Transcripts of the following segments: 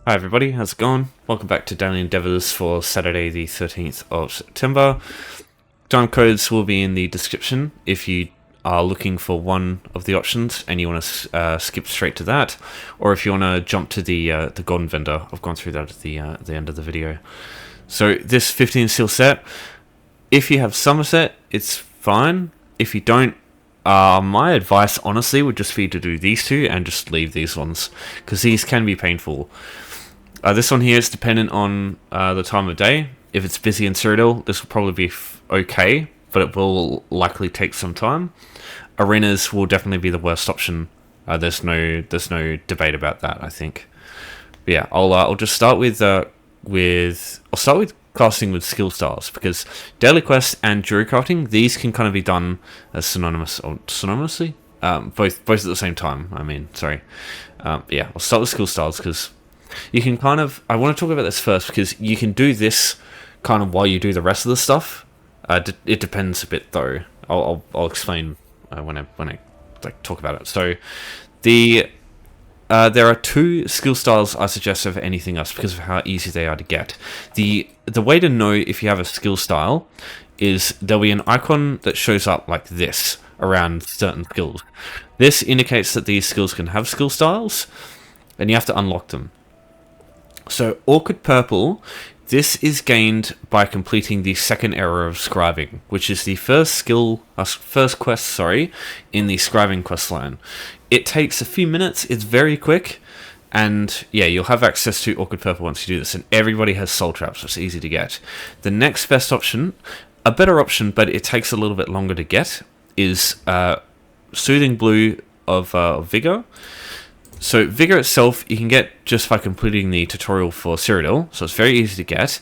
Hi everybody, how's it going? Welcome back to Daily Endeavours for Saturday the 13th of September. Timecodes will be in the description if you are looking for one of the options and you want to skip straight to that, or if you want to jump to the golden vendor. I've gone through that at the end of the video. So this 15 seal set, if you have Summerset, it's fine. If you don't, my advice honestly would just be to do these two and just leave these ones, because these can be painful. This one here is dependent on the time of day. If it's busy in Cyrodiil, this will probably be okay, but it will likely take some time. Arenas will definitely be the worst option. There's no debate about that, I think. But yeah, I'll just start with casting with skill styles, because daily quests and jury crafting, these can kind of be done as synonymously, both at the same time. Yeah, I'll start with skill styles because you can kind of, I want to talk about this first because you can do this kind of while you do the rest of the stuff. It depends a bit though. I'll explain when I talk about it. So there are two skill styles I suggest over anything else because of how easy they are to get. The way to know if you have a skill style is there'll be an icon that shows up like this around certain skills. This indicates that these skills can have skill styles, and you have to unlock them. So Orchid Purple, this is gained by completing the second era of scribing, which is the first quest, in the scribing quest line. It takes a few minutes, it's very quick, and yeah, you'll have access to Orchid Purple once you do this, and everybody has soul traps, so it's easy to get. The next best option, a better option, but it takes a little bit longer to get, is Soothing Blue of Vigor. So Vigor itself, you can get just by completing the tutorial for Cyrodiil, so it's very easy to get,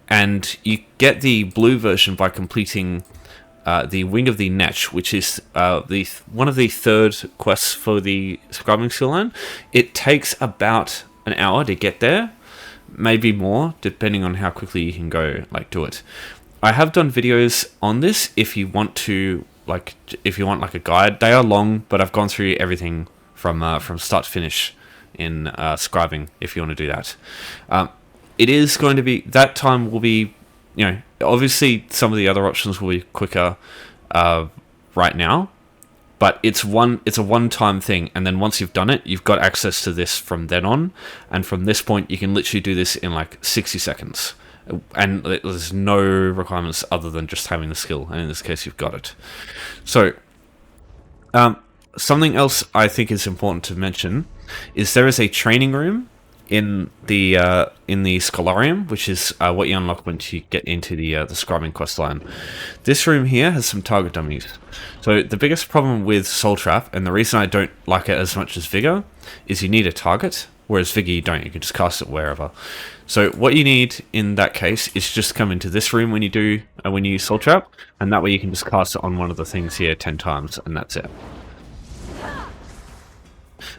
and you get the blue version by completing the Wing of the Netch, which is one of the third quests for the scribing skill line. It takes about an hour to get there, maybe more, depending on how quickly you can go do it. I have done videos on this if you want to a guide. They are long, but I've gone through everything from start to finish in scribing, if you want to do that. It is going to be, that time will be, obviously some of the other options will be quicker right now, but it's a one-time thing, and then once you've done it, you've got access to this from then on, and from this point, you can literally do this in 60 seconds. And there's no requirements other than just having the skill, and in this case, you've got it. So, something else I think is important to mention is there is a training room in the Scholarium, which is what you unlock once you get into the scribing quest line. This room here has some target dummies. So the biggest problem with Soul Trap, and the reason I don't like it as much as Vigor, is you need a target, whereas Vigor you don't. You can just cast it wherever. So what you need in that case is just come into this room when you use Soul Trap, and that way you can just cast it on one of the things here 10 times, and that's it.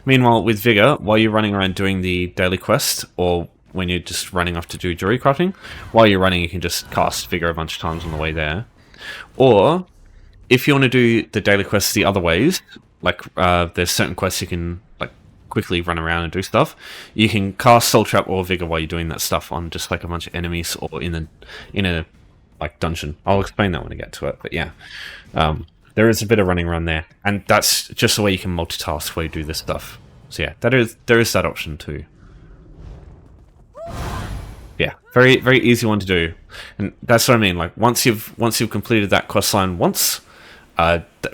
Meanwhile, with Vigor, while you're running around doing the daily quest, or when you're just running off to do jury crafting, while you're running you can just cast Vigor a bunch of times on the way there. Or, if you want to do the daily quests the other ways, there's certain quests you can quickly run around and do stuff, you can cast Soul Trap or Vigor while you're doing that stuff on just a bunch of enemies or in a dungeon. I'll explain that when I get to it, but yeah. There is a bit of running around there, and that's just the way you can multitask while you do this stuff. So yeah, there is that option too. Yeah, very very easy one to do, and that's what I mean. Once you've completed that quest line once,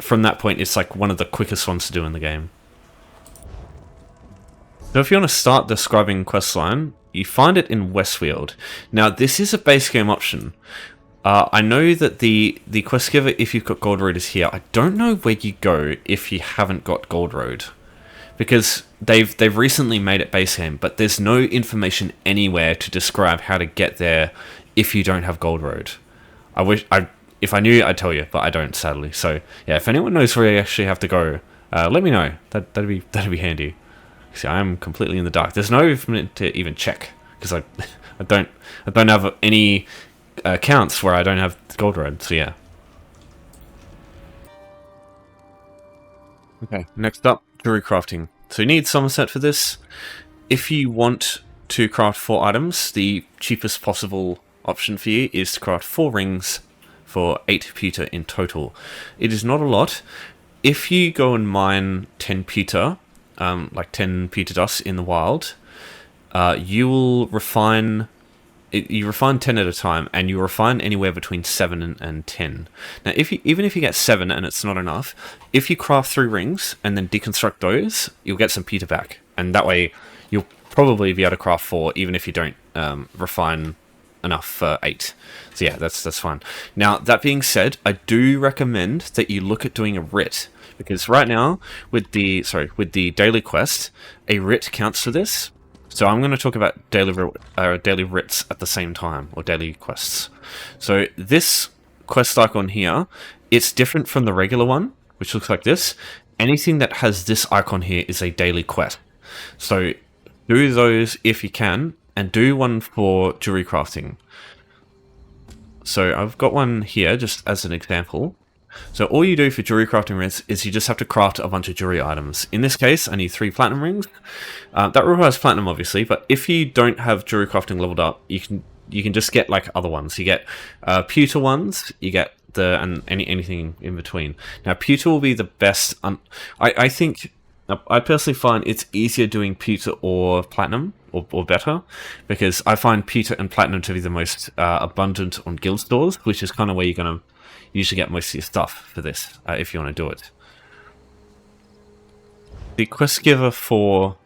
from that point it's one of the quickest ones to do in the game. So if you want to start the scribing quest line, you find it in Westfield. Now this is a base game option. I know that the quest giver, if you've got Gold Road, is here. I don't know where you go if you haven't got Gold Road, because they've recently made it base game, but there's no information anywhere to describe how to get there if you don't have Gold Road. If I knew, I'd tell you, but I don't, sadly. So yeah, if anyone knows where you actually have to go, let me know. That'd be handy. See, I am completely in the dark. There's no information to even check because I don't have any accounts where I don't have Gold Road. So yeah. Okay, next up, jury crafting. So you need Summerset for this. If you want to craft 4 items, the cheapest possible option for you is to craft 4 rings for 8 pewter in total. It is not a lot. If you go and mine 10 pewter, like 10 pewter dust in the wild, you will refine... You refine 10 at a time, and you refine anywhere between 7 and 10. Now, even if you get 7 and it's not enough, if you craft 3 rings and then deconstruct those, you'll get some pewter back. And that way, you'll probably be able to craft 4, even if you don't refine enough for 8. So yeah, that's fine. Now, that being said, I do recommend that you look at doing a writ, because right now, with the daily quest, a writ counts for this. So I'm going to talk about daily writs at the same time, or daily quests. So this quest icon here, it's different from the regular one, which looks like this. Anything that has this icon here is a daily quest. So do those if you can, and do one for jewelry crafting. So I've got one here just as an example. So all you do for jewelry crafting rings is you just have to craft a bunch of jewelry items. In this case, I need 3 platinum rings. That requires platinum, obviously, but if you don't have jewelry crafting leveled up, you can just get like other ones. You get pewter ones, you get anything in between. Now, pewter will be the best. I think I personally find it's easier doing pewter or platinum or better, because I find pewter and platinum to be the most abundant on guild stores, which is kind of where you're going to usually get most of your stuff for this, if you want to do it. The quest giver for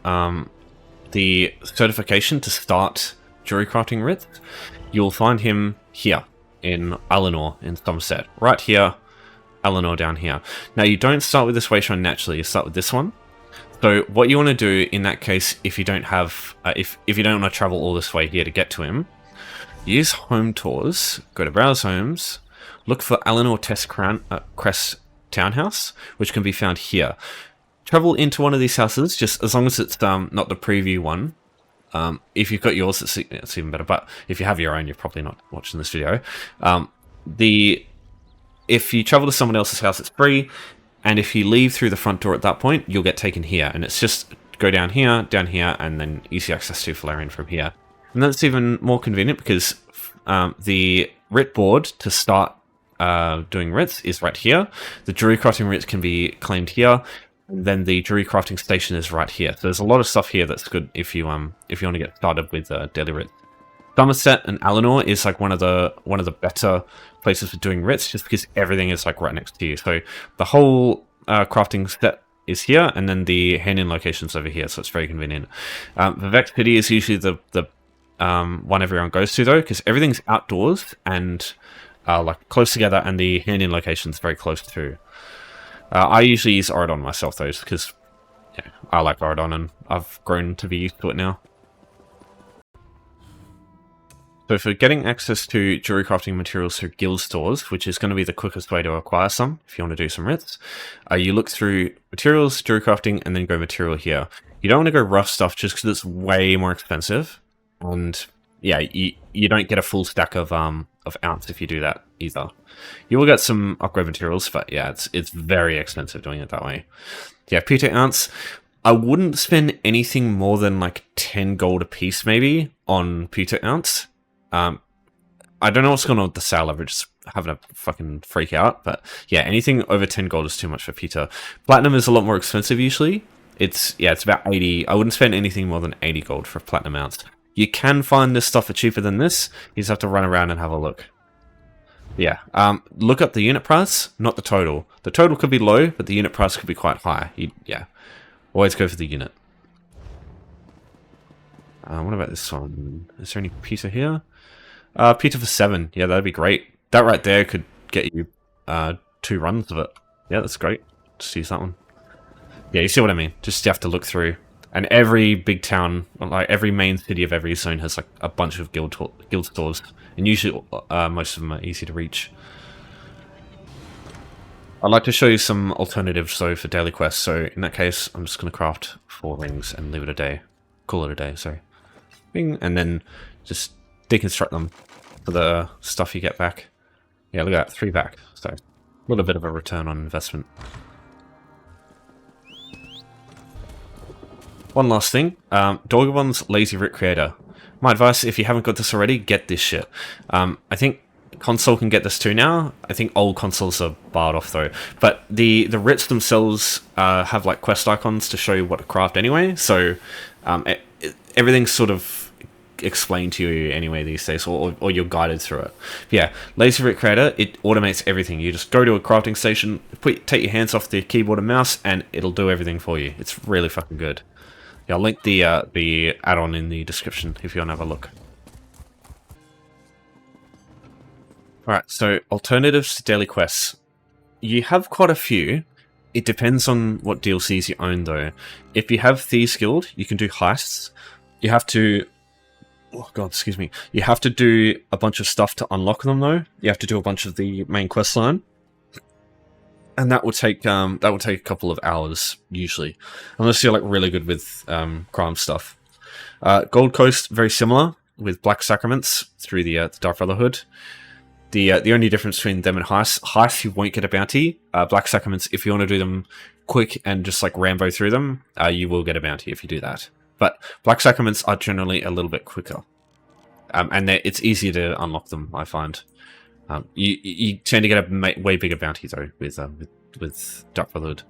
the certification to start jewelry crafting Writ, you'll find him here in Eleanor in Summerset. Right here, Eleanor down here. Now, you don't start with this Vateshran naturally, you start with this one. So what you want to do in that case, if you don't have, if you don't want to travel all this way here to get to him, use home tours, go to browse homes, look for Eleanor Crest Townhouse, which can be found here. Travel into one of these houses, just as long as it's not the preview one. If you've got yours, it's even better. But if you have your own, you're probably not watching this video. If you travel to someone else's house, it's free. And if you leave through the front door at that point, you'll get taken here. And it's just go down here, and then easy access to Valerian from here. And that's even more convenient because the Writ board to start doing writs is right here. The jewelry crafting writs can be claimed here, and then the jewelry crafting station is right here. So there's a lot of stuff here that's good if you want to get started with daily writs. Summerset and Eleanor is like one of the better places for doing writs, just because everything is like right next to you. So the whole crafting set is here, and then the hand-in location's over here, so it's very convenient. Vivek City is usually the one everyone goes to though, because everything's outdoors and like close together, and the hand-in location's very close too. I usually use Addon myself though, because yeah, I like Addon and I've grown to be used to it now. So for getting access to jewelry crafting materials through guild stores, which is going to be the quickest way to acquire some if you want to do some writs, you look through materials, jewelry crafting, and then go material here. You don't want to go rough stuff just because it's way more expensive, and yeah, you don't get a full stack of ounce if you do that either. You will get some upgrade materials, but yeah, it's very expensive doing it that way. Yeah, pewter ounce. I wouldn't spend anything more than like 10 gold a piece maybe on pewter ounce. I don't know what's going on with the sale average, it's having a fucking freak out, but yeah, anything over 10 gold is too much for pewter. Platinum is a lot more expensive usually. It's about 80. I wouldn't spend anything more than 80 gold for a platinum ounce. You can find this stuff for cheaper than this. You just have to run around and have a look. Yeah, look up the unit price, not the total. The total could be low, but the unit price could be quite high. Yeah, always go for the unit. What about this one? Is there any pewter here? Pewter for 7. Yeah, that'd be great. That right there could get you 2 runs of it. Yeah, that's great. Just use that one. Yeah, you see what I mean? Just you have to look through. And every big town, like every main city of every zone has like a bunch of guild stores. And usually most of them are easy to reach. I'd like to show you some alternatives though for daily quests. So in that case, I'm just going to craft 4 rings and leave it a day. Call it a day, sorry. Bing, and then just deconstruct them for the stuff you get back. Yeah, look at that, 3 back. So a little bit of a return on investment. One last thing, Dorgabon's Lazy Writ Creator. My advice, if you haven't got this already, get this shit. I think console can get this too now. I think old consoles are barred off though. But the writs themselves have like quest icons to show you what to craft anyway. So everything's sort of explained to you anyway these days, or you're guided through it. But yeah, Lazy Writ Creator, it automates everything. You just go to a crafting station, take your hands off the keyboard and mouse, and it'll do everything for you. It's really fucking good. Yeah, I'll link the add-on in the description if you want to have a look. Alright, so alternatives to daily quests. You have quite a few. It depends on what DLCs you own though. If you have Thieves Guild, you can do heists. You have to... Oh god, excuse me. You have to do a bunch of stuff to unlock them though. You have to do a bunch of the main quest line. And that will take a couple of hours, usually. Unless you're like really good with crime stuff. Gold Coast, very similar, with Black Sacraments through the Dark Brotherhood. The only difference between them and Heist, you won't get a bounty. Black Sacraments, if you want to do them quick and just like Rambo through them, you will get a bounty if you do that. But Black Sacraments are generally a little bit quicker. And it's easier to unlock them, I find. You tend to get a way bigger bounty though with Dark Brotherhood.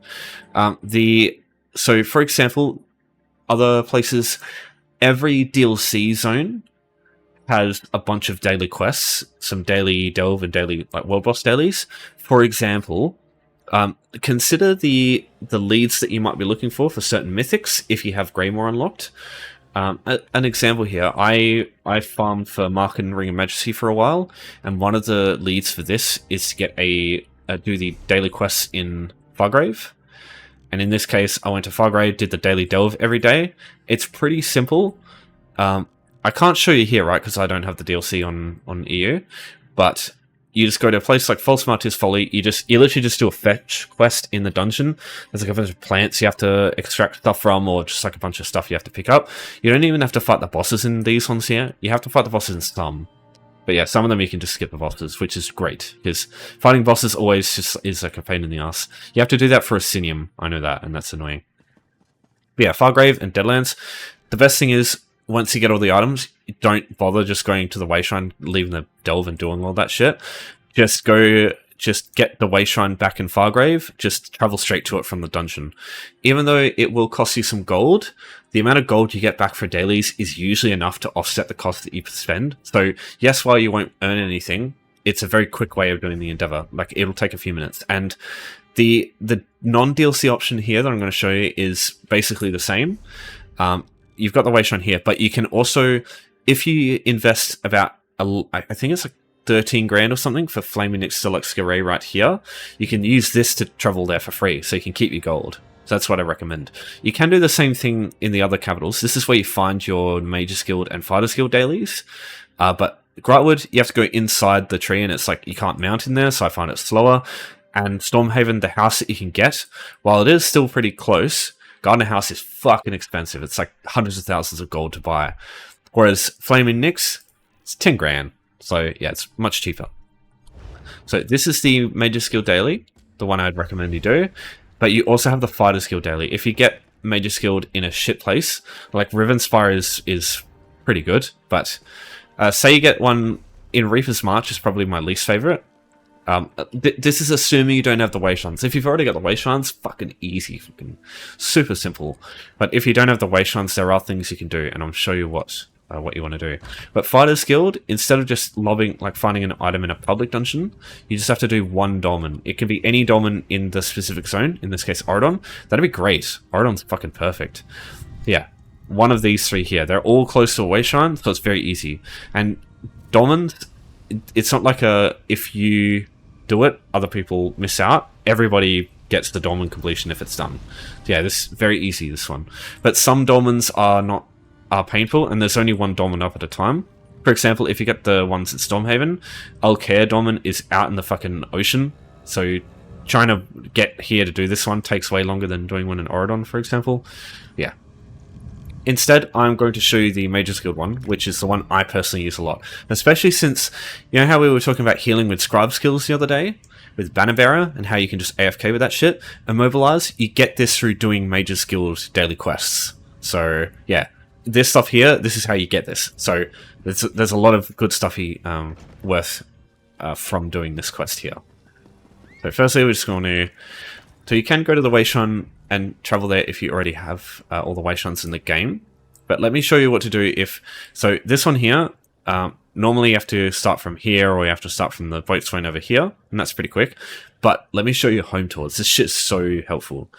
So for example, other places, every DLC zone has a bunch of daily quests, some daily delve and daily like world boss dailies. For example, consider the leads that you might be looking for certain mythics if you have Greymore unlocked. An example here, I farmed for Mark and Ring of Majesty for a while, and one of the leads for this is to get do the daily quests in Fargrave. And in this case, I went to Fargrave, did the daily delve every day. It's pretty simple. I can't show you here, right, because I don't have the DLC on EU, but you just go to a place like False Martyr's Folly, you literally just do a fetch quest in the dungeon. There's like a bunch of plants you have to extract stuff from, or just like a bunch of stuff you have to pick up. You don't even have to fight the bosses in these ones here. You have to fight the bosses in some. But yeah, some of them you can just skip the bosses, which is great, because fighting bosses always just is like a pain in the ass. You have to do that for Asinium, I know that, and that's annoying. But yeah, Fargrave and Deadlands, the best thing is, once you get all the items, don't bother just going to the Wayshrine, leaving the delve and doing all that shit. Just get the Wayshrine back in Fargrave, just travel straight to it from the dungeon. Even though it will cost you some gold, the amount of gold you get back for dailies is usually enough to offset the cost that you spend. So yes, while you won't earn anything, it's a very quick way of doing the endeavor. Like, it'll take a few minutes. And the non-DLC option here that I'm going to show you is basically the same. You've got the Wayshrine here, but you can also, if you invest about, I think it's like 13 grand or something for Flaming Nyx Deluxe Garay right here, you can use this to travel there for free, so you can keep your gold. So that's what I recommend. You can do the same thing in the other capitals. This is where you find your Mage's Guild and Fighter's Guild dailies. But Grightwood, you have to go inside the tree, and it's like you can't mount in there, so I find it slower. And Stormhaven, the house that you can get, while it is still pretty close, Gardener House is fucking expensive. It's like hundreds of thousands of gold to buy. Whereas Flaming Nyx, it's 10 grand. So yeah, it's much cheaper. So this is the Mage's Guild Daily, the one I'd recommend you do. But you also have the Fighter's Guild Daily. If you get Mage's Guild in a shit place, like Rivenspire is pretty good. But say you get one in Reaper's March, is probably my least favorite. This is assuming you don't have the Wayshrines. If you've already got the Wayshrines, fucking easy, fucking super simple. But if you don't have the Wayshrines, there are things you can do, and I'll show you what you want to do. But Fighter's Guild, instead of just finding an item in a public dungeon, you just have to do one dolmen. It can be any dolmen in the specific zone, in this case Addon. That'd be great. Addon's fucking perfect. Yeah, one of these three here. They're all close to a Wayshrine, so it's very easy. And dolmens, it's not like if you do it, other people miss out. Everybody gets the dolmen completion if it's done. So yeah, this is very easy, this one. But some dolmens are painful, and there's only one dolmen up at a time. For example, if you get the ones at Stormhaven, Alcair dolmen is out in the fucking ocean, so trying to get here to do this one takes way longer than doing one in Addon, for example. Yeah. Instead, I'm going to show you the Mage's Guild one, which is the one I personally use a lot. Especially since, you know how we were talking about healing with Scribe skills the other day? With Banner Bearer, and how you can just AFK with that shit? Immobilize, you get this through doing Mage's Guild daily quests. So yeah, this stuff here, this is how you get this. So there's a lot of good stuff worth from doing this quest here. So firstly, we're just going to... So you can go to the Vateshran and travel there if you already have all the Vateshrans in the game. But let me show you what to do if... So this one here, normally you have to start from here, or you have to start from the boat swing over here, and that's pretty quick. But let me show you home tours. This shit's so helpful.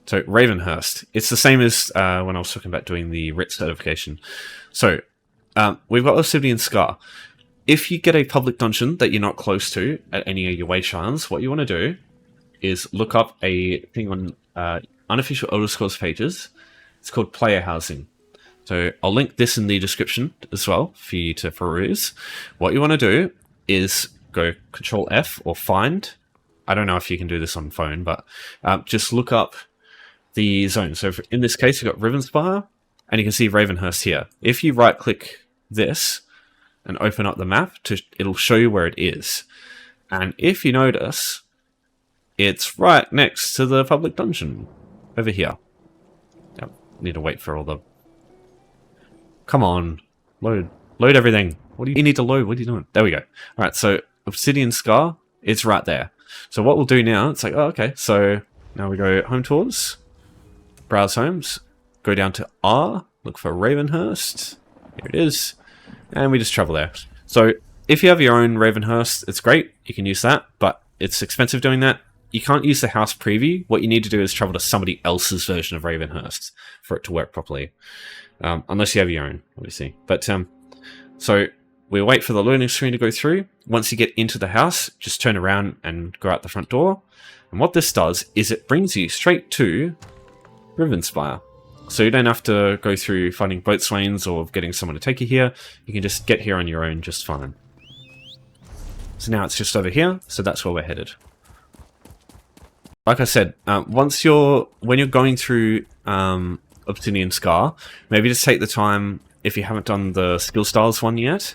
So Ravenhurst, it's the same as when I was talking about doing the Writ certification. So we've got Obsidian Scar. If you get a public dungeon that you're not close to at any of your Vateshrans, what you want to do is look up a thing on unofficial Elder Scrolls pages. It's called Player Housing. So I'll link this in the description as well for you to peruse. What you want to do is go Control F or find. I don't know if you can do this on phone, but just look up the zone. So in this case, you've got Rivenspire, and you can see Ravenhurst here. If you right-click this and open up the map, it'll show you where it is. And if you notice, it's right next to the public dungeon over here. Yep, need to wait for all the... Come on, load everything. What do you need to load? What are you doing? There we go. All right, so Obsidian Scar, it's right there. So what we'll do now, it's like, oh, okay. So now we go home tours, browse homes, go down to R, look for Ravenhurst. Here it is. And we just travel there. So if you have your own Ravenhurst, it's great. You can use that, but it's expensive doing that. You can't use the house preview. What you need to do is travel to somebody else's version of Ravenhurst for it to work properly. Unless you have your own, obviously. But so we'll wait for the loading screen to go through. Once you get into the house, just turn around and go out the front door. And what this does is it brings you straight to Rivenspire. So you don't have to go through finding boat swains or getting someone to take you here. You can just get here on your own just fine. So now it's just over here, so that's where we're headed. Like I said, when you're going through Obsidian Scar, maybe just take the time, if you haven't done the skill styles one yet,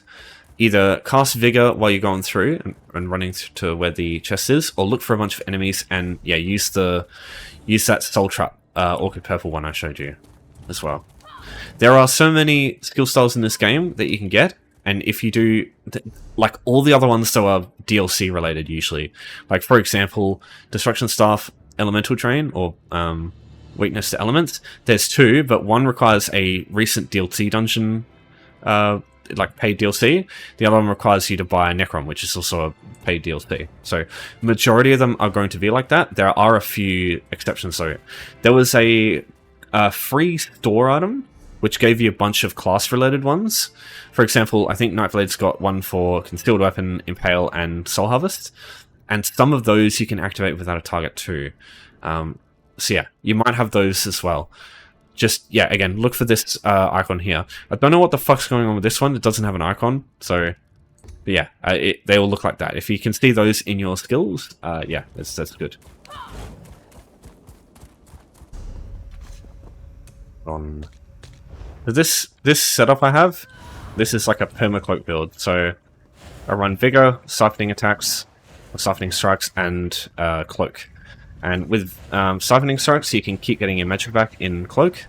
either cast Vigor while you're going through and running to where the chest is, or look for a bunch of enemies and yeah, use that Soul Trap Orchid Purple one I showed you as well. There are so many skill styles in this game that you can get, and if you do, like all the other ones though are DLC related usually. Like for example, Destruction Staff Elemental Drain, or Weakness to Elements. There's two, but one requires a recent DLC dungeon, like paid DLC. The other one requires you to buy a Necron, which is also a paid DLC. So majority of them are going to be like that. There are a few exceptions though. There was a free store item which gave you a bunch of class related ones. For example, I think Nightblade's got one for Concealed Weapon, Impale, and Soul Harvest. And some of those you can activate without a target too. So yeah, you might have those as well. Just, yeah, again, look for this icon here. I don't know what the fuck's going on with this one. It doesn't have an icon. So, but yeah, they all look like that. If you can see those in your skills, yeah, that's good. This setup I have, this is like a permacloak build. So I run Vigor, Siphoning Attacks, Siphoning Strikes, and Cloak. And with Siphoning Strikes, you can keep getting your magic back in Cloak.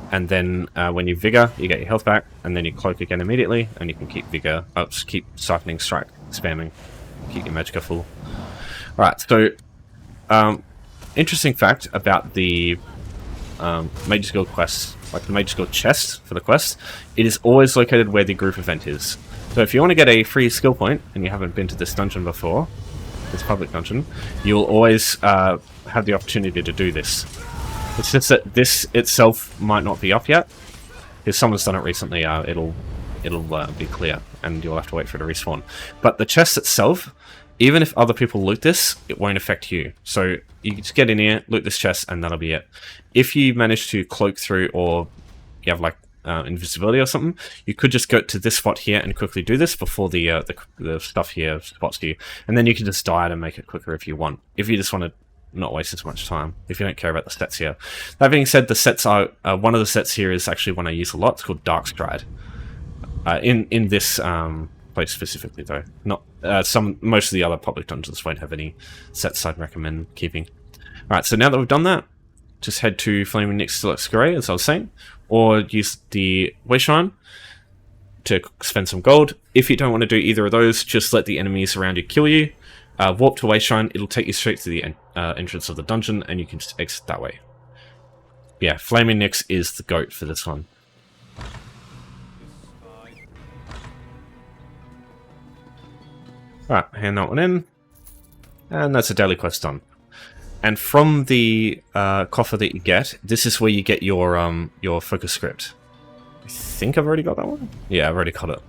And then when you Vigor, you get your health back, and then you Cloak again immediately, and you can keep Vigor, keep Siphoning Strike, spamming, keep your magicka full. Alright, so interesting fact about the Mage's Guild quests, like the Mage's Guild chest for the quest, it is always located where the group event is. So if you want to get a free skill point, and you haven't been to this dungeon before, this public dungeon, you'll always have the opportunity to do this. It's just that this itself might not be up yet. If someone's done it recently, it'll be clear, and you'll have to wait for it to respawn. But the chest itself, even if other people loot this, it won't affect you. So you just get in here, loot this chest, and that'll be it. If you manage to cloak through, or you have like invisibility or something, you could just go to this spot here and quickly do this before the stuff here spots you, and then you can just die to make it quicker if you want. If you just want to not waste as much time, if you don't care about the stats here. That being said, the sets are one of the sets here is actually one I use a lot. It's called Dark Stride. In this place specifically, though, not most of the other public dungeons won't have any sets I'd recommend keeping. All right, so now that we've done that, just head to Flaming Nyx Deluxe Grey, as I was saying, or use the Vateshran to spend some gold. If you don't want to do either of those, just let the enemies around you kill you. Warp to Vateshran, it'll take you straight to the entrance of the dungeon, and you can just exit that way. Yeah, Flaming Nyx is the GOAT for this one. Alright, hand that one in. And that's a daily quest done. And from the coffer that you get, this is where you get your focus script. I think I've already got that one? Yeah, I've already got it.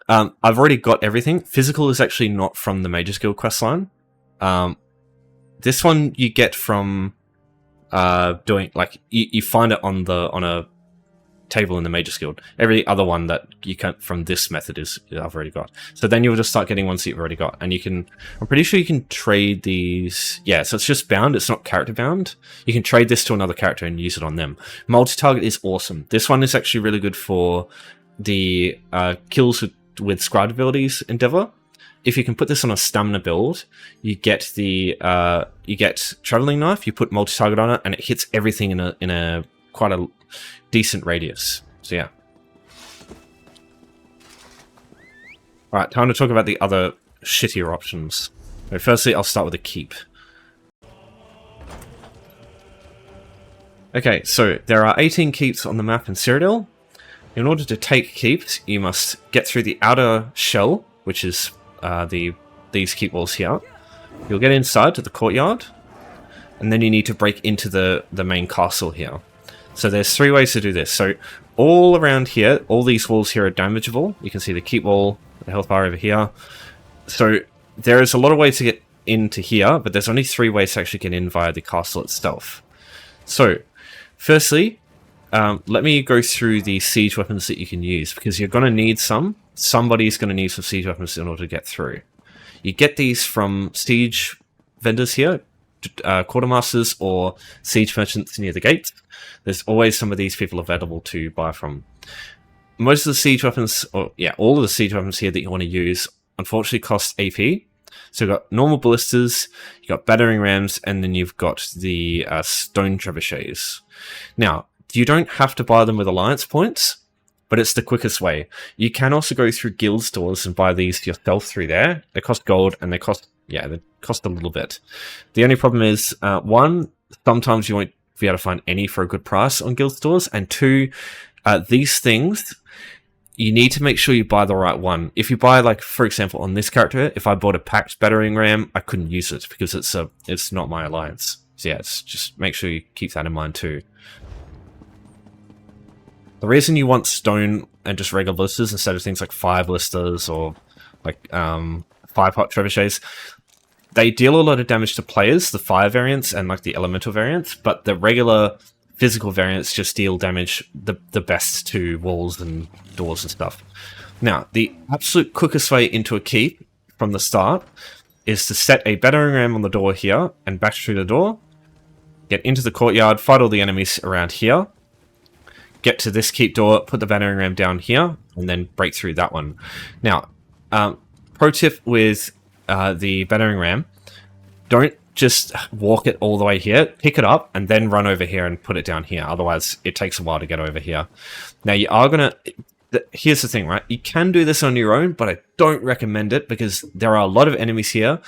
I've already got everything. Physical is actually not from the Mage's Guild questline. This one you get from doing, like, you find it on a table in the Mage's Guild. Every other one that you can from this method is I've already got. So then you'll just start getting ones that you've already got, and you can. I'm pretty sure you can trade these. Yeah, so it's just bound. It's not character bound. You can trade this to another character and use it on them. Multi-target is awesome. This one is actually really good for the kills with scribe abilities endeavor. If you can put this on a stamina build, you get the traveling knife. You put multi-target on it, and it hits everything in a quite a decent radius. So yeah. Alright, time to talk about the other shittier options. So firstly, I'll start with a keep. Okay, so there are 18 keeps on the map in Cyrodiil. In order to take keeps, you must get through the outer shell, which is these keep walls here. You'll get inside to the courtyard, and then you need to break into the main castle here. So there's 3 ways to do this. So all around here, all these walls here are damageable. You can see the keep wall, the health bar over here. So there is a lot of ways to get into here, but there's only 3 ways to actually get in via the castle itself. So firstly, let me go through the siege weapons that you can use, because you're going to need some. Somebody's going to need some siege weapons in order to get through. You get these from siege vendors here, quartermasters or siege merchants near the gates. There's always some of these people available to buy from. Most of the siege weapons, or yeah, all of the siege weapons here that you want to use, unfortunately cost AP. So you've got normal ballistas, you've got battering rams, and then you've got the stone trebuchets. Now, you don't have to buy them with alliance points, but it's the quickest way. You can also go through guild stores and buy these yourself through there. They cost gold, and they cost a little bit. The only problem is, 1, sometimes you won't be able to find any for a good price on guild stores, and 2, these things, you need to make sure you buy the right one. If you buy, like, for example, on this character, if I bought a packed battering ram, I couldn't use it because it's not my alliance. So yeah, just make sure you keep that in mind too. The reason you want stone and just regular ballistas instead of things like 5 ballistas or like 5-pot trebuchets, they deal a lot of damage to players, the fire variants and like the elemental variants, but the regular physical variants just deal damage the best to walls and doors and stuff. Now, the absolute quickest way into a keep from the start is to set a battering ram on the door here and bash through the door, get into the courtyard, fight all the enemies around here, get to this keep door, put the battering ram down here, and then break through that one. Now, pro tip with the battering ram, don't just walk it all the way here, pick it up, and then run over here and put it down here. Otherwise, it takes a while to get over here. Now, you are going to... Here's the thing, right? You can do this on your own, but I don't recommend it because there are a lot of enemies here,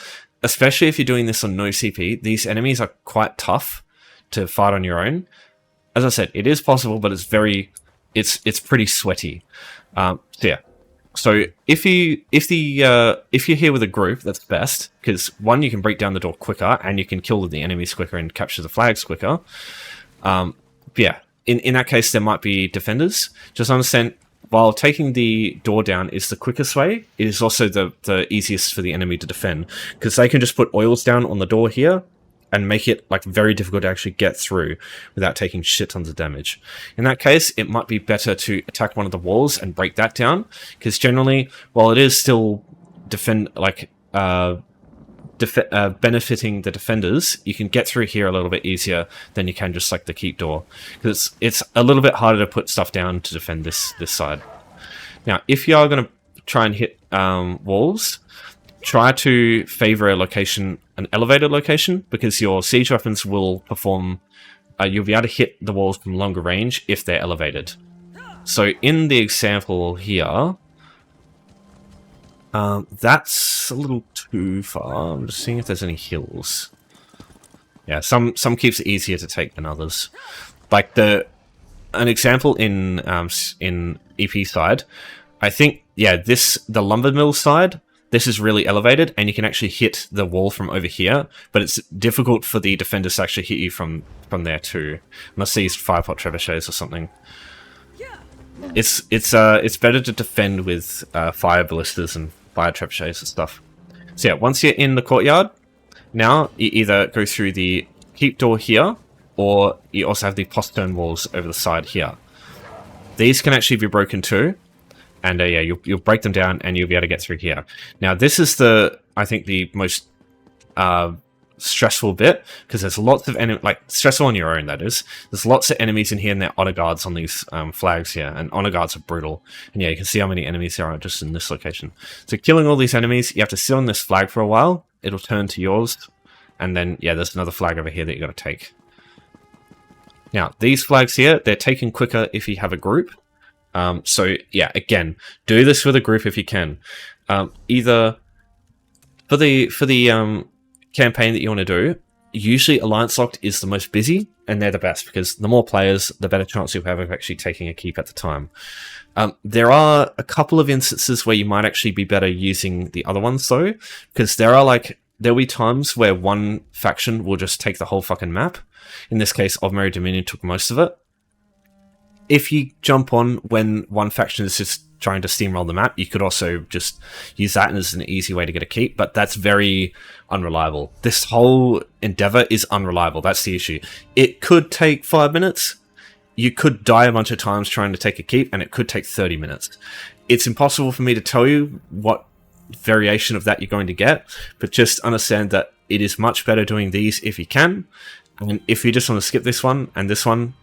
especially if you're doing this on no CP. These enemies are quite tough to fight on your own. As I said, it is possible, but it's pretty sweaty. So yeah. So if you're here with a group, that's best because 1, you can break down the door quicker and you can kill the enemies quicker and capture the flags quicker. Yeah, in that case, there might be defenders. Just understand, while taking the door down is the quickest way, it is also the easiest for the enemy to defend because they can just put oils down on the door here and make it like very difficult to actually get through without taking shit tons of damage. In that case, it might be better to attack one of the walls and break that down, because generally, while it is still benefiting the defenders, you can get through here a little bit easier than you can just like the keep door, because it's a little bit harder to put stuff down to defend this side. Now, if you are going to try and hit walls, try to favor a location, an elevated location, because your siege weapons will perform. You'll be able to hit the walls from longer range if they're elevated. So in the example here, that's a little too far. I'm just seeing if there's any hills. Yeah, some keeps it easier to take than others. Like an example in EP side, I think the lumber mill side. This is really elevated, and you can actually hit the wall from over here, but it's difficult for the defenders to actually hit you from there too, unless they use fire-pot trebuchets or something. It's better to defend with fire ballistas and fire trebuchets and stuff. So yeah, once you're in the courtyard, now you either go through the keep door here, or you also have the postern walls over the side here. These can actually be broken too. And yeah, you'll break them down, and you'll be able to get through here. Now, this is I think the most stressful bit, because there's lots of stressful on your own. That is, there's lots of enemies in here, and they're honor guards on these flags here, and honor guards are brutal. And yeah, you can see how many enemies there are just in this location. So killing all these enemies, you have to sit on this flag for a while. It'll turn to yours, and then yeah, there's another flag over here that you got to take. Now, these flags here, they're taken quicker if you have a group. So yeah, again, do this with a group if you can. Either for the campaign that you want to do, usually Alliance Locked is the most busy, and they're the best because the more players, the better chance you have of actually taking a keep at the time. There are a couple of instances where you might actually be better using the other ones though, because there'll be times where one faction will just take the whole fucking map. In this case, Ovmeri Dominion took most of it. If you jump on when one faction is just trying to steamroll the map, you could also just use that as an easy way to get a keep, but that's very unreliable. This whole endeavor is unreliable. That's the issue. It could take 5 minutes. You could die a bunch of times trying to take a keep, and it could take 30 minutes. It's impossible for me to tell you what variation of that you're going to get, but just understand that it is much better doing these if you can. And if you just want to skip this one and this one,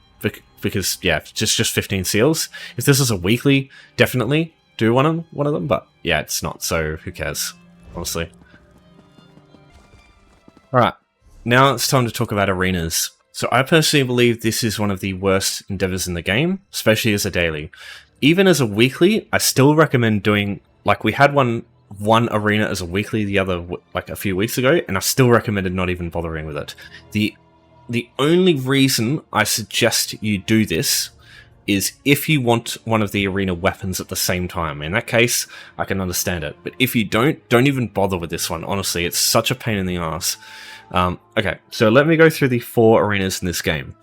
because yeah, just 15 seals. If this is a weekly, definitely do one of them, but yeah, it's not, so who cares, honestly. Alright, now it's time to talk about arenas. So I personally believe this is one of the worst endeavors in the game, especially as a daily. Even as a weekly, I still recommend doing, like we had one arena as a weekly the other, like a few weeks ago, and I still recommended not even bothering with it. The only reason I suggest you do this is if you want one of the arena weapons at the same time. In that case, I can understand it. But if you don't even bother with this one. Honestly, it's such a pain in the ass. Okay, so let me go through the 4 arenas in this game.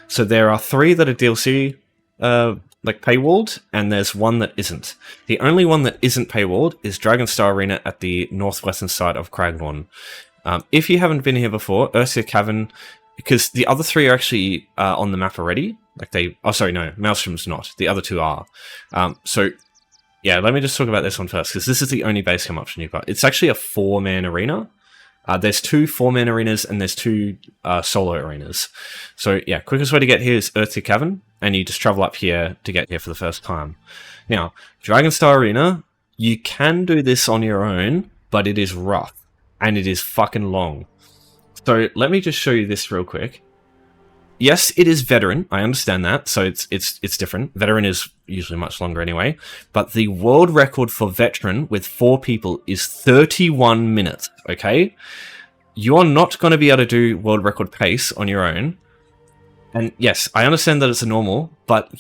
So there are 3 that are DLC, like paywalled, and there's 1 that isn't. The only one that isn't paywalled is Dragonstar Arena at the northwestern side of Cragnorn. If you haven't been here before, Ursia Cavern, because the other 3 are actually on the map already. Maelstrom's not. The other 2 are. So, yeah, let me just talk about this one first, because this is the only base camp option you've got. It's actually a 4-man arena. There's 2 4-man arenas, and there's 2 solo arenas. So, yeah, quickest way to get here is Ursia Cavern, and you just travel up here to get here for the first time. Now, Dragonstar Arena, you can do this on your own, but it is rough, and it is fucking long. So let me just show you this real quick. Yes, it is veteran. I understand that. So it's different. Veteran is usually much longer anyway. But the world record for veteran with 4 people is 31 minutes. Okay, you are not going to be able to do world record pace on your own. And yes, I understand that it's a normal, but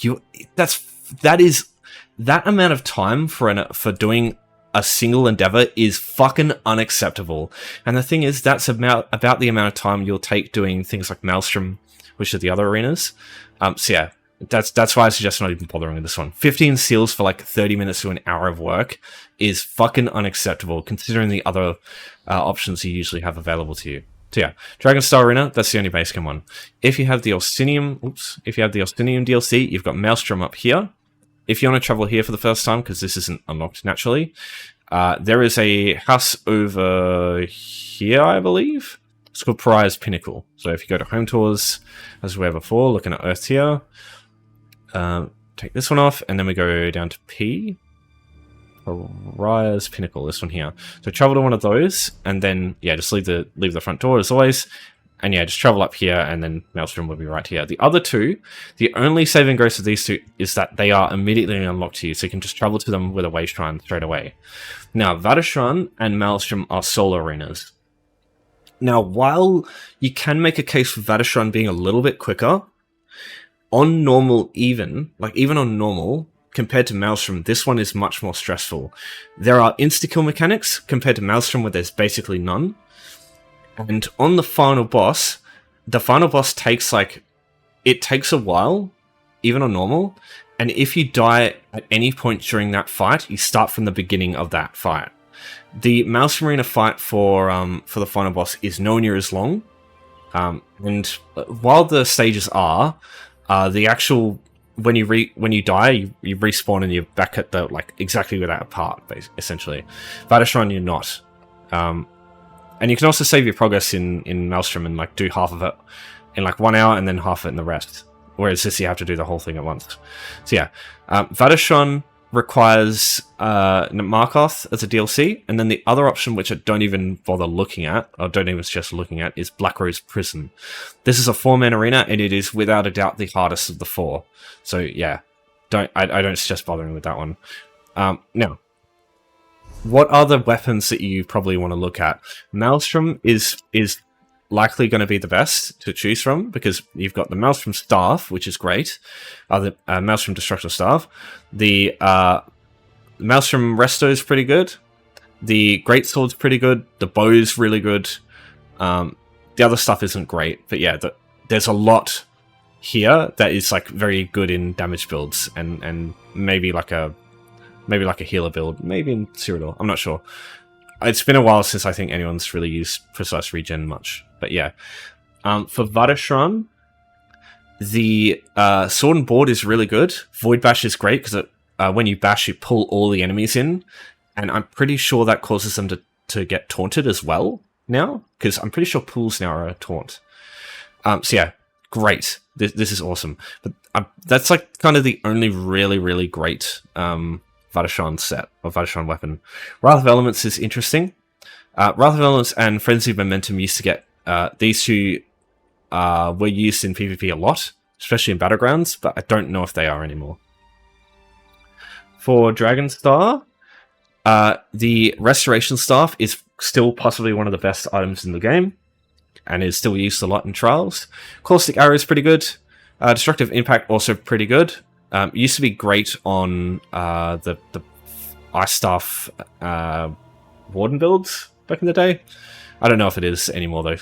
that amount of time for doing a single endeavor is fucking unacceptable. And the thing is, that's about the amount of time you'll take doing things like Maelstrom, which are the other arenas. So yeah, that's why I suggest not even bothering with this one. 15 seals for like 30 minutes to an hour of work is fucking unacceptable, considering the other options you usually have available to you. So yeah, Dragonstar Arena, that's the only base game one. If you have the Austinium DLC, you've got Maelstrom up here. If you want to travel here for the first time, because this isn't unlocked naturally, there is a house over here, I believe. It's called Pariah's Pinnacle. So if you go to Home Tours, as we were before, looking at Earth here, take this one off, and then we go down to P. Pariah's Pinnacle, this one here. So travel to one of those, and then yeah, just leave the front door as always, and yeah, just travel up here, and then Maelstrom will be right here. The other two, the only saving grace of these two is that they are immediately unlocked to you, so you can just travel to them with a Vateshran straight away. Now, Vateshran and Maelstrom are solo arenas. Now, while you can make a case for Vateshran being a little bit quicker, on normal even on normal, compared to Maelstrom, this one is much more stressful. There are insta-kill mechanics compared to Maelstrom where there's basically none. And on the final boss takes it takes a while, even on normal, and if you die at any point during that fight, you start from the beginning of that fight. The Maelstrom Arena fight for the final boss is nowhere near as long, and while the stages are, the actual when you die, you respawn and you're back at the exactly where that part, essentially. Vateshran, you're not. And you can also save your progress in Maelstrom and do half of it in 1 hour and then half of it in the rest. Whereas this, you have to do the whole thing at once. So yeah, Vateshran requires Markoth as a DLC, and then the other option, which I don't even bother looking at, or don't even suggest looking at, is Blackrose Prison. This is a 4-man arena, and it is without a doubt the hardest of the 4. So yeah, I don't suggest bothering with that one. Now, what are the weapons that you probably want to look at? Maelstrom is likely going to be the best to choose from, because you've got the Maelstrom Staff, which is great, the Maelstrom Destructive Staff, the Maelstrom Resto is pretty good, the Greatsword's pretty good, the Bow's really good, the other stuff isn't great, but yeah, there's a lot here that is very good in damage builds, and maybe like a healer build, maybe in Cyrodiil, I'm not sure. It's been a while since I think anyone's really used Precise Regen much. But yeah. For Vateshran, the Sword and Board is really good. Void Bash is great because when you bash, you pull all the enemies in. And I'm pretty sure that causes them to get taunted as well now. Because I'm pretty sure pools now are a taunt. So yeah, great. This is awesome. But that's kind of the only really, really great Vateshran set, or Vateshran weapon. Wrath of Elements is interesting. Wrath of Elements and Frenzy of Momentum used to get... these two were used in PvP a lot, especially in Battlegrounds, but I don't know if they are anymore. For Dragonstar, the Restoration Staff is still possibly one of the best items in the game, and is still used a lot in Trials. Caustic Arrow is pretty good. Destructive Impact also pretty good. Used to be great on the Ice Staff Warden builds back in the day. I don't know if it is anymore though.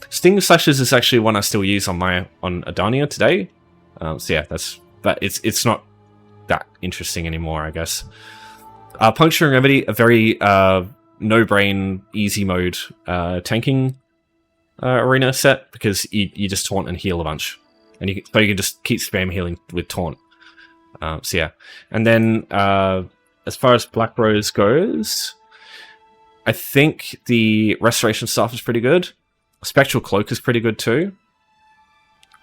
Sting Slashes is actually one I still use on Adania today. So yeah, but it's not that interesting anymore, I guess. Puncturing Remedy, a very no-brain, easy mode tanking arena set, because you just taunt and heal a bunch, and you can just keep spam healing with taunt. So yeah, and then as far as Black Rose goes, I think the Restoration Staff is pretty good. Spectral Cloak is pretty good too.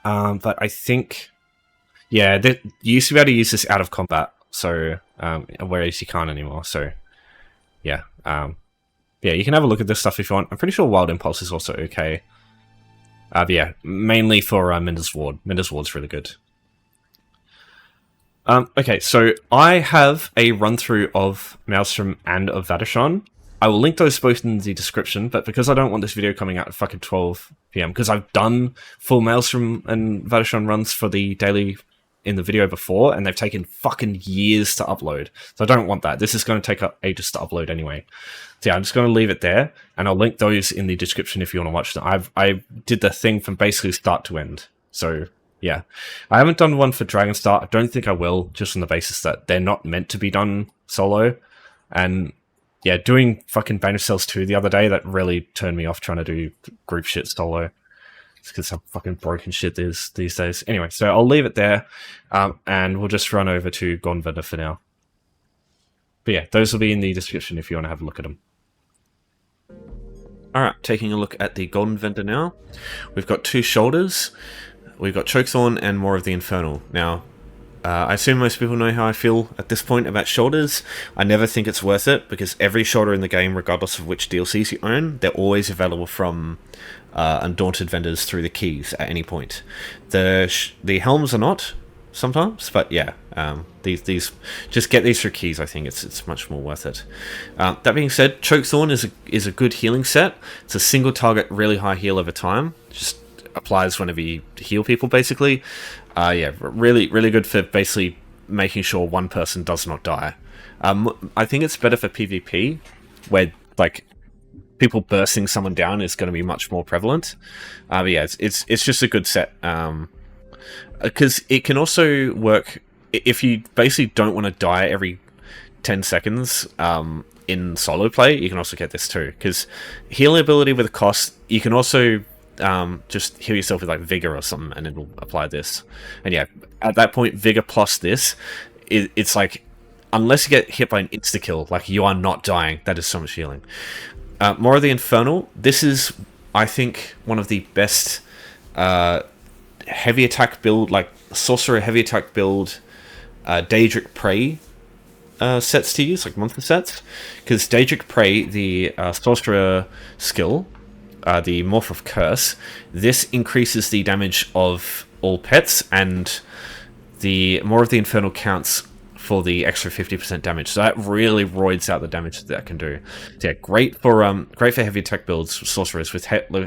But I think, yeah, you used to be able to use this out of combat, so whereas you can't anymore. So yeah, yeah, you can have a look at this stuff if you want. I'm pretty sure Wild Impulse is also okay. But yeah, mainly for Minder's Ward. Minder's Ward's really good. Okay, so I have a run-through of Maelstrom and of Vateshran. I will link those both in the description, but because I don't want this video coming out at fucking 12 PM, because I've done full Maelstrom and Vateshran runs for the daily in the video before, and they've taken fucking years to upload. So I don't want that. This is going to take up ages to upload anyway. So yeah, I'm just going to leave it there, and I'll link those in the description if you want to watch them. I did the thing from basically start to end. So yeah, I haven't done one for Dragonstar. I don't think I will, just on the basis that they're not meant to be done solo. And yeah, doing fucking Bane of Cells 2 the other day, that really turned me off trying to do group shit solo. It's because I'm fucking broken shit these days. Anyway, so I'll leave it there, and we'll just run over to Golden Vendor for now. But yeah, those will be in the description if you want to have a look at them. Alright, taking a look at the Golden Vendor now. We've got 2 shoulders. We've got Chokethorn and more of the Infernal. Now, I assume most people know how I feel at this point about shoulders. I never think it's worth it because every shoulder in the game, regardless of which DLCs you own, they're always available from Undaunted vendors through the keys at any point. The helms are not sometimes, but yeah, these just get these through keys. I think it's much more worth it. That being said, Chokethorn is a good healing set. It's a single target, really high heal over time. Just applies whenever you heal people, basically. Yeah, really good for basically making sure one person does not die. I think it's better for PvP, where like people bursting someone down is going to be much more prevalent. But yeah, it's just a good set. Because it can also work if you basically don't want to die every 10 seconds in solo play. You can also get this too, because healing ability with a cost, you can also just heal yourself with like Vigor or something, and it'll apply this. And yeah, at that point, Vigor plus this, it's like, unless you get hit by an insta-kill, like, you are not dying. That is so much healing. More of the Infernal. This is, I think, one of the best heavy attack build, like sorcerer heavy attack build, Daedric Prey sets to use, like monster sets, because Daedric Prey, the sorcerer skill, the Morph of Curse, this increases the damage of all pets, and the more of the Infernal counts for the extra 50% damage. So that really roids out the damage that can do. So yeah, great for heavy attack builds, sorcerers with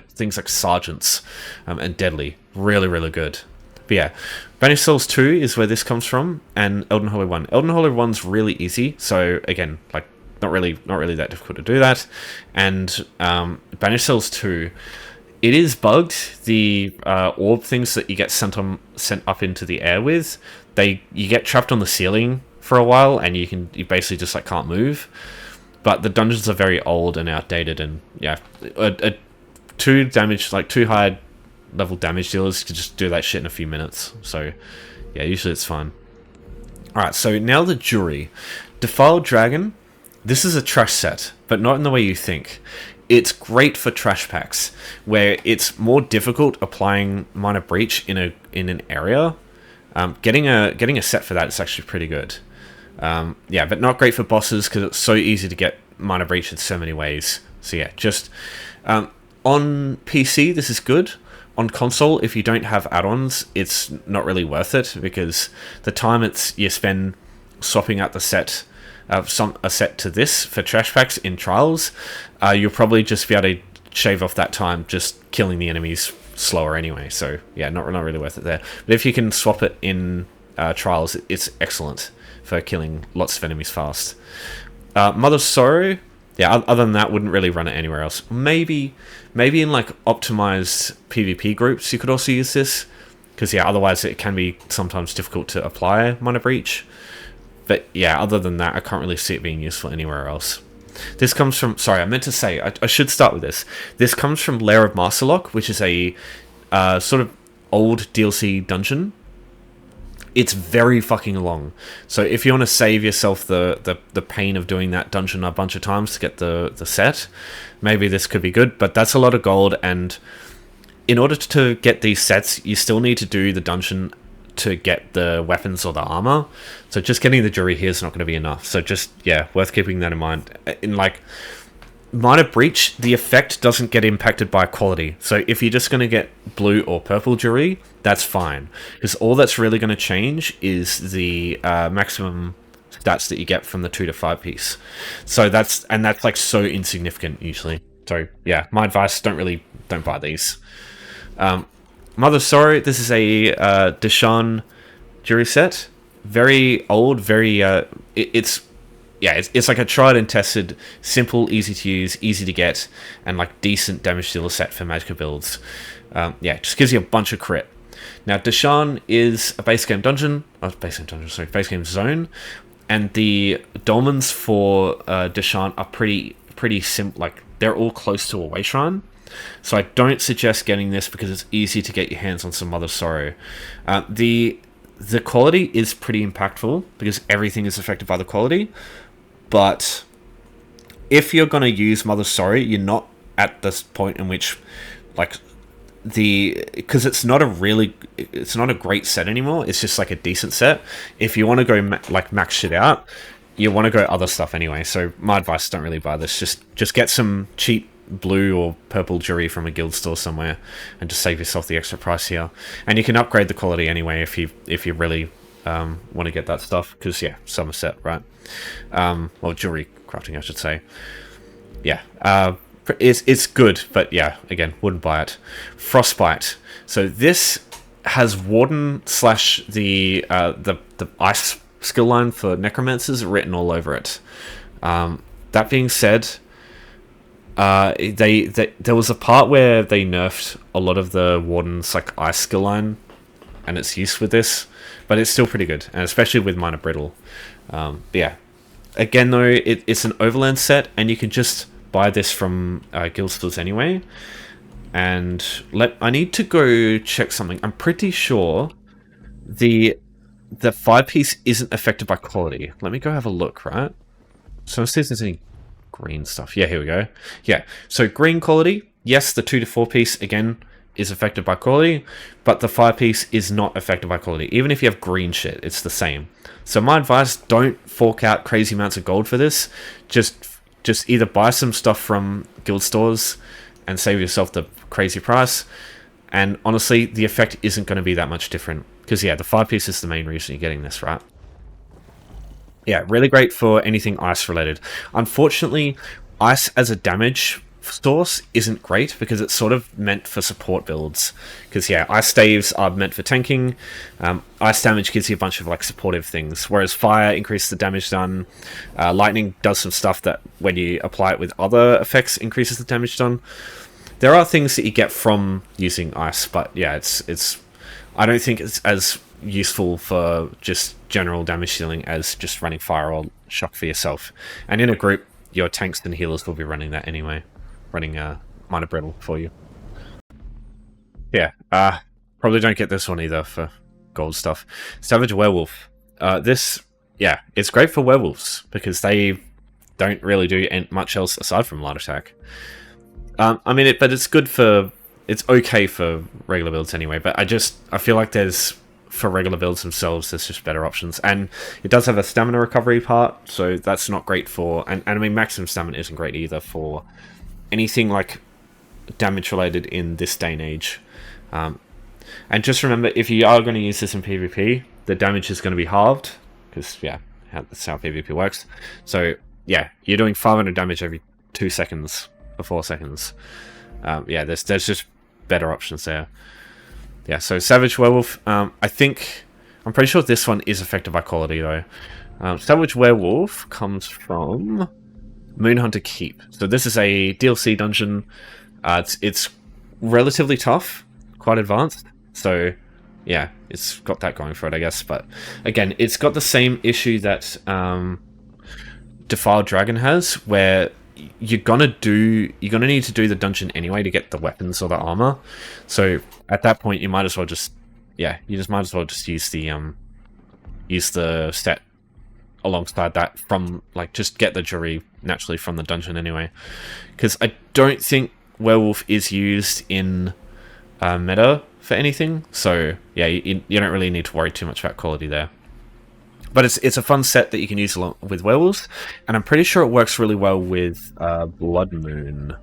things like Sergeants and Deadly. Really good. But yeah, Banished Souls 2 is where this comes from, and Elden Hollow 1. Elden Hollow 1's really easy, so again, like, not really that difficult to do that. And Banished Souls 2, it is bugged. The orb things that you get sent up into the air with, you get trapped on the ceiling for a while, and you basically just like can't move. But the dungeons are very old and outdated, and yeah, two high level damage dealers could just do that shit in a few minutes. So yeah, usually it's fine. Alright, so now the Jury. Defiled Dragon. This is a trash set, but not in the way you think. It's great for trash packs, where it's more difficult applying Minor Breach in an area. Getting a set for that is actually pretty good. Yeah, but not great for bosses because it's so easy to get Minor Breach in so many ways. So yeah, just on PC this is good. On console, if you don't have add-ons, it's not really worth it, because the time you spend swapping out the set, a set to this for trash packs in trials, you'll probably just be able to shave off that time just killing the enemies slower anyway. So yeah, not really worth it there. But if you can swap it in trials, it's excellent for killing lots of enemies fast. Mother's Sorrow, yeah, other than that, wouldn't really run it anywhere else. Maybe in like optimized PvP groups you could also use this, because yeah, otherwise it can be sometimes difficult to apply Minor Breach. But yeah, other than that, I can't really see it being useful anywhere else. This comes from... Sorry, I meant to say, I should start with this. This comes from Lair of Masterlock, which is a sort of old DLC dungeon. It's very fucking long. So if you want to save yourself the pain of doing that dungeon a bunch of times to get the set, maybe this could be good. But that's a lot of gold, and in order to get these sets, you still need to do the dungeon to get the weapons or the armor. So just getting the Jury here is not going to be enough. So just, yeah, worth keeping that in mind. In like Minor Breach, the effect doesn't get impacted by quality. So if you're just going to get blue or purple Jury, that's fine, because all that's really going to change is the maximum stats that you get from the 2 to 5 piece. So that's like so insignificant usually. So yeah, my advice, don't buy these. Mother's Sorrow, this is a Deshaan Jury set. Very old, very it's like a tried and tested, simple, easy to use, easy to get, and like decent damage dealer set for Magicka builds. Yeah, just gives you a bunch of crit. Now, Deshaan is a base game zone, and the dolmens for Deshaan are pretty simple. Like, they're all close to a way shrine. So I don't suggest getting this because it's easy to get your hands on some Mother's Sorrow. The quality is pretty impactful because everything is affected by the quality. But if you're going to use Mother's Sorrow, you're not at this point in which, like, because it's not a great set anymore. It's just like a decent set. If you want to go like max shit out, you want to go other stuff anyway. So my advice: don't really buy this. Just get some cheap blue or purple jewelry from a guild store somewhere, and just save yourself the extra price here. And you can upgrade the quality anyway if you really want to get that stuff. Because yeah, Summerset, right? Well, jewelry crafting, I should say. Yeah. It's good, but yeah, again, wouldn't buy it. Frostbite. So this has Warden / the ice skill line for necromancers written all over it. That being said, there was a part where they nerfed a lot of the Warden's like ice skill line and its use with this, but it's still pretty good, and especially with Minor Brittle. But yeah, again though, it's an overland set, and you can just buy this from guild stores anyway. And I need to go check something. I'm pretty sure the 5-piece isn't affected by quality. Let me go have a look, right? So let's see if there's any green stuff. Yeah, here we go. Yeah, so green quality, yes, the 2 to 4-piece again is affected by quality, but the 5-piece is not affected by quality. Even if you have green shit, it's the same. So my advice: don't fork out crazy amounts of gold for this. Just either buy some stuff from guild stores and save yourself the crazy price. And honestly, the effect isn't going to be that much different. Because yeah, the 5-piece is the main reason you're getting this, right? Yeah, really great for anything ice related. Unfortunately, ice as a damage source isn't great because it's sort of meant for support builds. Because yeah, ice staves are meant for tanking. Ice damage gives you a bunch of like supportive things, whereas fire increases the damage done. Lightning does some stuff that when you apply it with other effects increases the damage done. There are things that you get from using ice, but yeah, it's I don't think it's as useful for just general damage dealing as just running fire or shock for yourself. And in a group, your tanks and healers will be running that anyway. Running Minor Brittle for you. Yeah, probably don't get this one either for gold stuff. Savage Werewolf. This, yeah, it's great for werewolves because they don't really do much else aside from light attack. I mean, but it's good for... It's okay for regular builds anyway, but I feel like for regular builds themselves, there's just better options. And it does have a stamina recovery part, so that's not great for... And I mean, maximum stamina isn't great either for anything like damage related in this day and age. And just remember, if you are going to use this in PvP, the damage is going to be halved, because yeah, that's how PvP works. So yeah, you're doing 500 damage every 2 seconds or 4 seconds. Yeah, there's just better options there. Yeah, so Savage Werewolf, I'm pretty sure this one is affected by quality though. Savage Werewolf comes from Moonhunter Keep. So this is a DLC dungeon. It's relatively tough, quite advanced. So yeah, it's got that going for it, I guess. But again, it's got the same issue that Defiled Dragon has, where you're gonna need to do the dungeon anyway to get the weapons or the armor. So at that point, you might as well just might as well just use the set alongside that from like just get the jewelry naturally from the dungeon anyway. Because I don't think Werewolf is used in meta for anything. So yeah, you don't really need to worry too much about quality there. But it's a fun set that you can use along with werewolves, and I'm pretty sure it works really well with Blood Moon,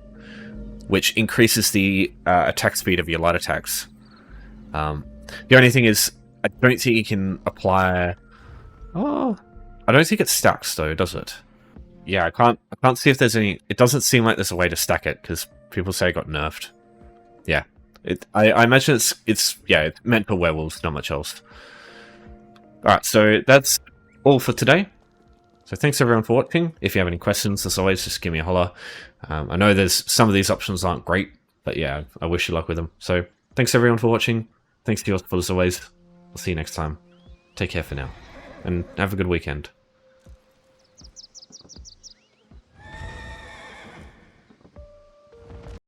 which increases the attack speed of your light attacks. The only thing is, I don't think you can apply. Oh, I don't think it stacks though, does it? Yeah, I can't see if there's any. It doesn't seem like there's a way to stack it because people say it got nerfed. Yeah, I imagine it's meant for werewolves, not much else. Alright, so that's all for today. So thanks everyone for watching. If you have any questions, as always, just give me a holler. I know there's some of these options aren't great, but yeah, I wish you luck with them. So thanks everyone for watching. Thanks to your support as always. I'll see you next time. Take care for now, and have a good weekend.